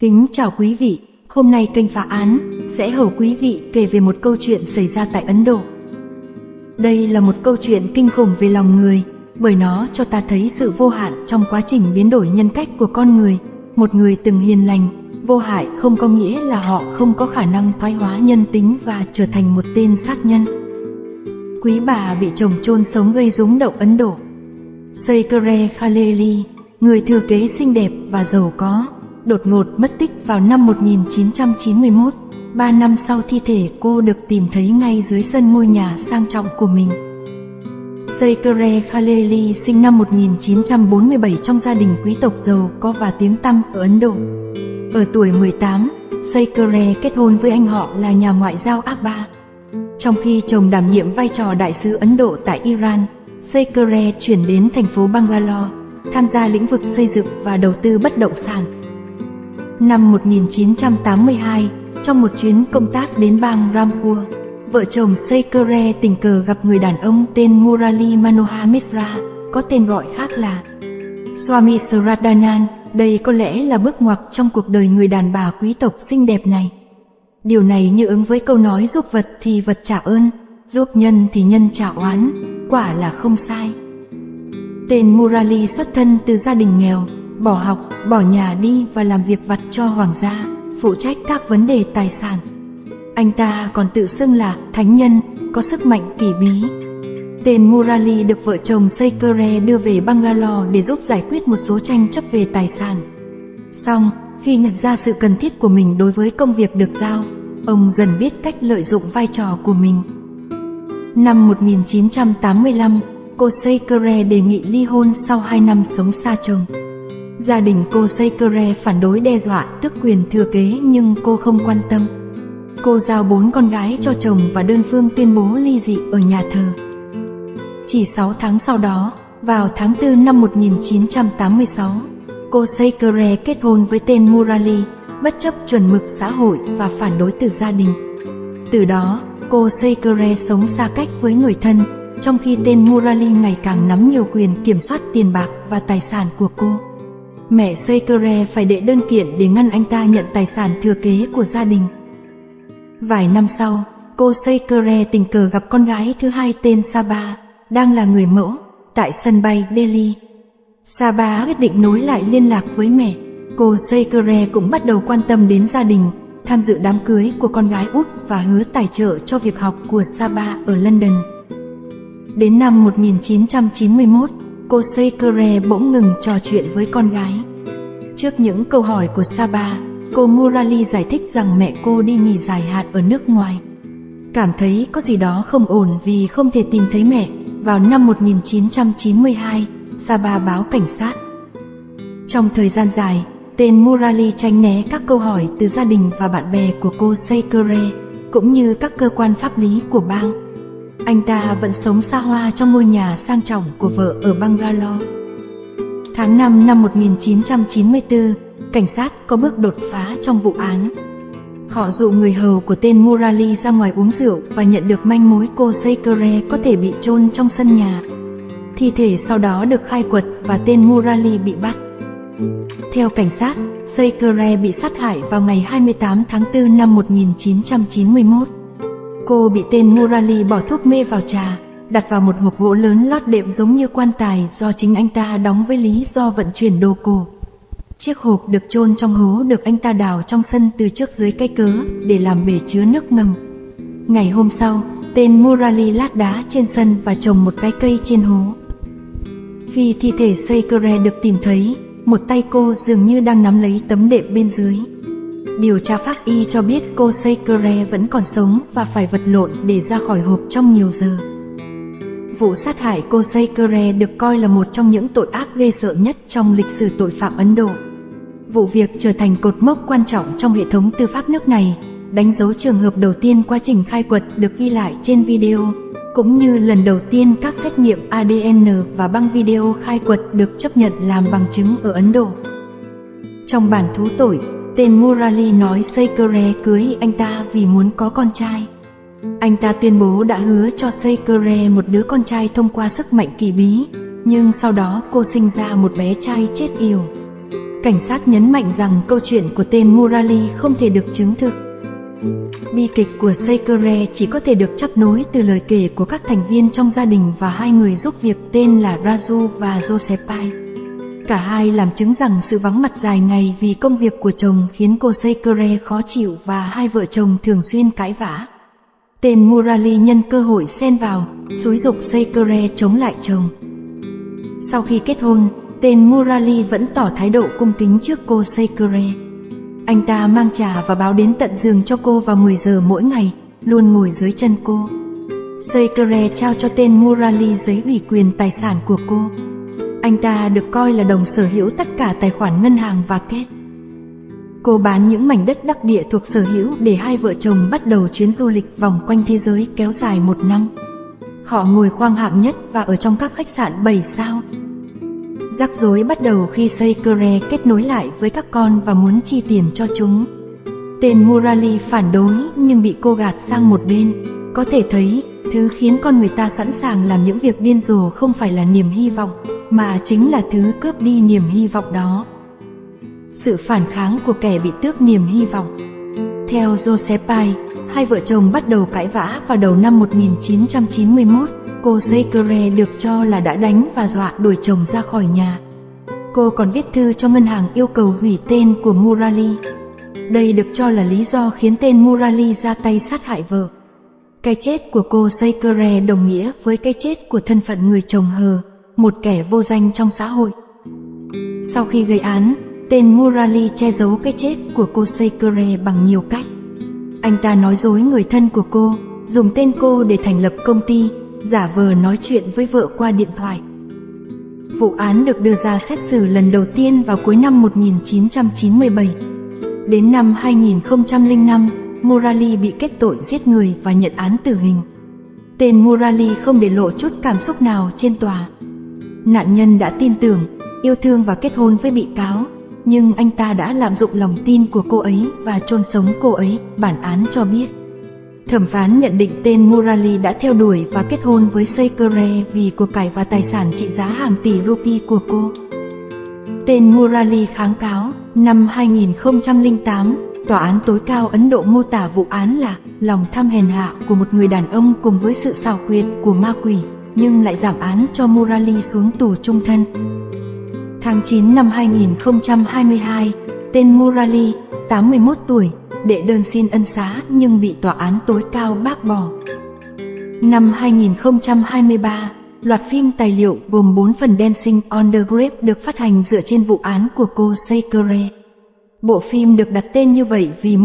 Kính chào quý vị, hôm nay kênh Phá Án sẽ hầu quý vị kể về một câu chuyện xảy ra tại Ấn Độ. Đây là một câu chuyện kinh khủng về lòng người, bởi nó cho ta thấy sự vô hạn trong quá trình biến đổi nhân cách của con người. Một người từng hiền lành, vô hại không có nghĩa là họ không có khả năng thoái hóa nhân tính và trở thành một tên sát nhân. Quý bà bị chồng chôn sống gây rúng động Ấn Độ. Sekre Khaleli, người thừa kế xinh đẹp và giàu có, đột ngột mất tích vào năm 1991. 3 năm sau thi thể cô được tìm thấy ngay dưới sân ngôi nhà sang trọng của mình. Sekre Khaleli sinh năm 1947 trong gia đình quý tộc giàu có và tiếng tăm ở Ấn Độ. Ở tuổi 18, Sekre kết hôn với anh họ là nhà ngoại giao Akbar. Trong khi chồng đảm nhiệm vai trò đại sứ Ấn Độ tại Iran, Sekre chuyển đến thành phố Bangalore, tham gia lĩnh vực xây dựng và đầu tư bất động sản. Năm 1982, trong một chuyến công tác đến bang Rampur, vợ chồng Sekre tình cờ gặp người đàn ông tên Murali Manohar Mishra, có tên gọi khác là Swami Saradanand. Đây có lẽ là bước ngoặt trong cuộc đời người đàn bà quý tộc xinh đẹp này. Điều này như ứng với câu nói giúp vật thì vật trả ơn, giúp nhân thì nhân trả oán, quả là không sai. Tên Murali xuất thân từ gia đình nghèo, bỏ học, bỏ nhà đi và làm việc vặt cho hoàng gia, phụ trách các vấn đề tài sản. Anh ta còn tự xưng là thánh nhân, có sức mạnh kỳ bí. Tên Murali được vợ chồng Sekre đưa về Bangalore để giúp giải quyết một số tranh chấp về tài sản. Song, khi nhận ra sự cần thiết của mình đối với công việc được giao, ông dần biết cách lợi dụng vai trò của mình. Năm 1985, cô Sekre đề nghị ly hôn sau 2 năm sống xa chồng. Gia đình cô Sekre phản đối đe dọa tước quyền thừa kế nhưng cô không quan tâm. Cô giao 4 con gái cho chồng và đơn phương tuyên bố ly dị ở nhà thờ. Chỉ 6 tháng sau đó, vào tháng 4 năm 1986, cô Sekre kết hôn với tên Murali, bất chấp chuẩn mực xã hội và phản đối từ gia đình. Từ đó, cô Sekre sống xa cách với người thân, trong khi tên Murali ngày càng nắm nhiều quyền kiểm soát tiền bạc và tài sản của cô. Mẹ Sekre phải đệ đơn kiện để ngăn anh ta nhận tài sản thừa kế của gia đình. Vài năm sau, cô Sekre tình cờ gặp con gái thứ hai tên Saba, đang là người mẫu, tại sân bay Delhi. Saba quyết định nối lại liên lạc với mẹ. Cô Sekre cũng bắt đầu quan tâm đến gia đình, tham dự đám cưới của con gái út và hứa tài trợ cho việc học của Saba ở London. Đến năm 1991, cô Sekre bỗng ngừng trò chuyện với con gái. Trước những câu hỏi của Saba, cô Murali giải thích rằng mẹ cô đi nghỉ dài hạn ở nước ngoài. Cảm thấy có gì đó không ổn vì không thể tìm thấy mẹ, vào năm 1992, Saba báo cảnh sát. Trong thời gian dài, tên Murali tránh né các câu hỏi từ gia đình và bạn bè của cô Sekre, cũng như các cơ quan pháp lý của bang. Anh ta vẫn sống xa hoa trong ngôi nhà sang trọng của vợ ở Bangalore. Tháng 5 năm 1994, cảnh sát có bước đột phá trong vụ án. Họ dụ người hầu của tên Murali ra ngoài uống rượu và nhận được manh mối cô Sekre có thể bị chôn trong sân nhà. Thi thể sau đó được khai quật và tên Murali bị bắt. Theo cảnh sát, Sekre bị sát hại vào ngày 28 tháng 4 năm 1991. Cô bị tên Murali bỏ thuốc mê vào trà, đặt vào một hộp gỗ lớn lót đệm giống như quan tài do chính anh ta đóng với lý do vận chuyển đồ cổ. Chiếc hộp được chôn trong hố được anh ta đào trong sân từ trước dưới cây cớ để làm bể chứa nước ngầm. Ngày hôm sau, tên Murali lát đá trên sân và trồng một cái cây trên hố. Khi thi thể Sekre được tìm thấy, một tay cô dường như đang nắm lấy tấm đệm bên dưới. Điều tra pháp y cho biết cô Sekre vẫn còn sống và phải vật lộn để ra khỏi hộp trong nhiều giờ. Vụ sát hại cô Sekre được coi là một trong những tội ác ghê sợ nhất trong lịch sử tội phạm Ấn Độ. Vụ việc trở thành cột mốc quan trọng trong hệ thống tư pháp nước này, đánh dấu trường hợp đầu tiên quá trình khai quật được ghi lại trên video, cũng như lần đầu tiên các xét nghiệm ADN và băng video khai quật được chấp nhận làm bằng chứng ở Ấn Độ. Trong bản thú tội, tên Murali nói Sekre cưới anh ta vì muốn có con trai. Anh ta tuyên bố đã hứa cho Sekre một đứa con trai thông qua sức mạnh kỳ bí, nhưng sau đó cô sinh ra một bé trai chết yểu. Cảnh sát nhấn mạnh rằng câu chuyện của tên Murali không thể được chứng thực. Bi kịch của Seikere chỉ có thể được chấp nối từ lời kể của các thành viên trong gia đình và hai người giúp việc tên là Raju và Josepai. Cả hai làm chứng rằng sự vắng mặt dài ngày vì công việc của chồng khiến cô Seikere khó chịu và hai vợ chồng thường xuyên cãi vã. Tên Murali nhân cơ hội xen vào, xúi giục Seikere chống lại chồng. Sau khi kết hôn, tên Murali vẫn tỏ thái độ cung kính trước cô Seikere. Anh ta mang trà và báo đến tận giường cho cô vào 10 giờ mỗi ngày, luôn ngồi dưới chân cô. Seikere trao cho tên Murali giấy ủy quyền tài sản của cô. Anh ta được coi là đồng sở hữu tất cả tài khoản ngân hàng và kết. Cô bán những mảnh đất đắc địa thuộc sở hữu để hai vợ chồng bắt đầu chuyến du lịch vòng quanh thế giới kéo dài 1 năm. Họ ngồi khoang hạng nhất và ở trong các khách sạn 7 sao. Rắc rối bắt đầu khi Seikere kết nối lại với các con và muốn chi tiền cho chúng. Tên Murali phản đối nhưng bị cô gạt sang một bên. Có thể thấy, thứ khiến con người ta sẵn sàng làm những việc điên rồ không phải là niềm hy vọng, mà chính là thứ cướp đi niềm hy vọng đó. Sự phản kháng của kẻ bị tước niềm hy vọng. Theo Josepai, hai vợ chồng bắt đầu cãi vã vào đầu năm 1991. Cô Seikere được cho là đã đánh và dọa đuổi chồng ra khỏi nhà. Cô còn viết thư cho ngân hàng yêu cầu hủy tên của Murali. Đây được cho là lý do khiến tên Murali ra tay sát hại vợ. Cái chết của cô Seikere đồng nghĩa với cái chết của thân phận người chồng hờ, một kẻ vô danh trong xã hội. Sau khi gây án, tên Murali che giấu cái chết của cô Seikere bằng nhiều cách. Anh ta nói dối người thân của cô, dùng tên cô để thành lập công ty, giả vờ nói chuyện với vợ qua điện thoại. Vụ án được đưa ra xét xử lần đầu tiên vào cuối năm 1997. Đến năm 2005, Murali bị kết tội giết người và nhận án tử hình. Tên Murali không để lộ chút cảm xúc nào trên tòa. Nạn nhân đã tin tưởng, yêu thương và kết hôn với bị cáo, nhưng anh ta đã lạm dụng lòng tin của cô ấy và chôn sống cô ấy, bản án cho biết. Thẩm phán nhận định tên Murali đã theo đuổi và kết hôn với Seikere vì của cải và tài sản trị giá hàng tỷ rupee của cô. Tên Murali kháng cáo. Năm 2008, Tòa án tối cao Ấn Độ mô tả vụ án là lòng tham hèn hạ của một người đàn ông cùng với sự xảo quyệt của ma quỷ, nhưng lại giảm án cho Murali xuống tù chung thân. Tháng 9 năm 2022, tên Murali, 81 tuổi, đệ đơn xin ân xá nhưng bị tòa án tối cao bác bỏ. Năm 2023, loạt phim tài liệu gồm 4 phần Dancing on the Grave được phát hành dựa trên vụ án của cô Seikere. Bộ phim được đặt tên như vậy vì